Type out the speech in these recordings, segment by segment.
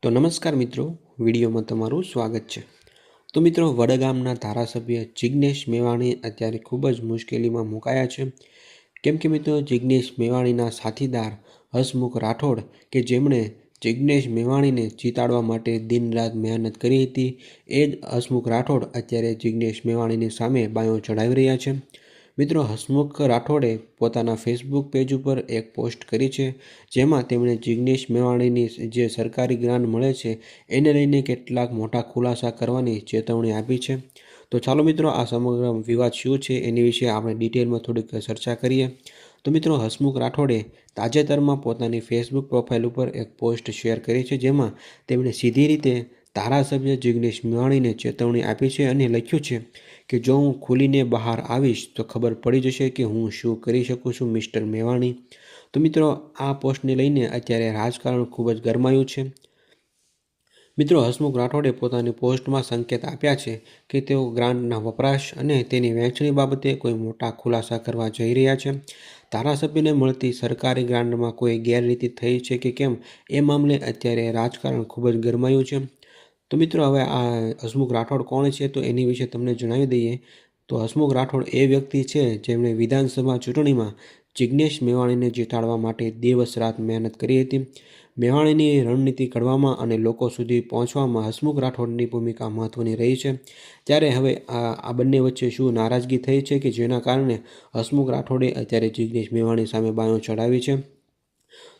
તો નમસ્કાર મિત્રો, વિડીયોમાં તમારું સ્વાગત છે। તો મિત્રો, વડગામના ધારાસભ્ય જિગ્નેશ મેવાણી અત્યારે ખૂબ જ મુશ્કેલીમાં મુકાયા છે। કેમ કે મિત્રો, જિગ્નેશ મેવાણીના સાથીદાર હસમુખ રાઠોડ કે જેમણે જિગ્નેશ મેવાણીને જીતાડવા માટે દિન રાત મહેનત કરી હતી, એ જ હસમુખ રાઠોડ અત્યારે જિગ્નેશ મેવાણીની સામે બાયો ચડાવી રહ્યા છે। મિત્રો, હસમુખ રાઠોડે પોતાના ફેસબુક પેજ ઉપર એક પોસ્ટ કરી છે, જેમાં તેમણે જિગ્નેશ મેવાણીની જે સરકારી ગ્રાન્ટ મળે છે એને લઈને કેટલાક મોટા ખુલાસા કરવાની ચેતવણી આપી છે। તો ચાલો મિત્રો, આ સમગ્ર વિવાદ શું છે એની વિશે આપણે ડિટેલમાં થોડીક ચર્ચા કરીએ। તો મિત્રો, હસમુખ રાઠોડે તાજેતરમાં પોતાની ફેસબુક પ્રોફાઇલ ઉપર એક પોસ્ટ શેર કરી છે, જેમાં તેમણે સીધી રીતે ધારાસભ્ય જિગ્નેશ મેવાણીને ચેતવણી આપી છે અને લખ્યું છે કે જો હું ખુલીને બહાર આવીશ તો ખબર પડી જશે કે હું શું કરી શકું છું મિસ્ટર મેવાણી। તો મિત્રો, આ પોસ્ટને લઈને અત્યારે રાજકારણ ખૂબ જ ગરમાયું છે। મિત્રો, હસમુખ રાઠોડે પોતાની પોસ્ટમાં સંકેત આપ્યા છે કે તેઓ ગ્રાન્ટના વપરાશ અને તેની વહેંચણી બાબતે કોઈ મોટા ખુલાસા કરવા જઈ રહ્યા છે। ધારાસભ્યને મળતી સરકારી ગ્રાન્ટમાં કોઈ ગેરરીતિ થઈ છે કે કેમ, એ મામલે અત્યારે રાજકારણ ખૂબ જ ગરમાયું છે। તો મિત્રો, હવે આ હસમુખ રાઠોડ કોણ છે તો એની વિશે તમને જણાવી દઈએ। તો હસમુખ રાઠોડ એ વ્યક્તિ છે જેમણે વિધાનસભા ચૂંટણીમાં જિગ્નેશ મેવાણીને જીતાડવા માટે દિવસ રાત મહેનત કરી હતી। મેવાણીની રણનીતિ ઘડવામાં અને લોકો સુધી પહોંચવામાં હસમુખ રાઠોડની ભૂમિકા મહત્વની રહી છે। ત્યારે હવે આ બંને વચ્ચે શું નારાજગી થઈ છે કે જેના કારણે હસમુખ રાઠોડે અત્યારે જિગ્નેશ મેવાણી સામે બાયો ચડાવી છે।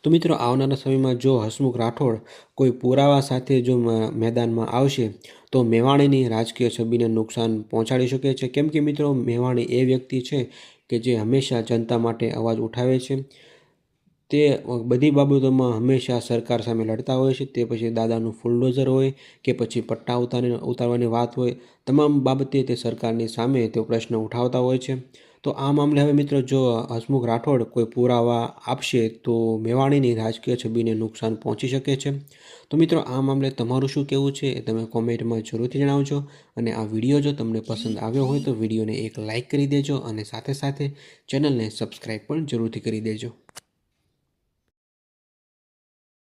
તો મિત્રો, આવનારા સમયમાં જો હસમુખ રાઠોડ કોઈ પુરાવા સાથે જો મેદાનમાં આવશે તો મેવાણીની રાજકીય છબીને નુકસાન પહોંચાડી શકે છે। કેમ કે મિત્રો, મેવાણી એ વ્યક્તિ છે કે જે હંમેશા જનતા માટે અવાજ ઉઠાવે છે। તે બધી બાબતોમાં હંમેશા સરકાર સામે લડતા હોય છે। તે પછી દાદાનું ફુલડોઝર હોય કે પછી પટ્ટા ઉતારવાની વાત હોય, તમામ બાબતે તે સરકારની સામે તે પ્રશ્ન ઉઠાવતા હોય છે। તો આ મામલે હવે મિત્રો, જો હસમુખ રાઠોડ કોઈ પુરાવા આપશે તો મેવાણીની રાજકીય છબીને નુકસાન પહોંચી શકે છે। તો મિત્રો, આ મામલે તમારું શું કહેવું છે એ તમે કોમેન્ટમાં જરૂરથી જણાવજો। અને આ વિડીયો જો તમને પસંદ આવ્યો હોય તો વિડીયોને એક લાઇક કરી દેજો અને સાથે સાથે ચેનલને સબસ્ક્રાઈબ પણ જરૂરથી કરી દેજો।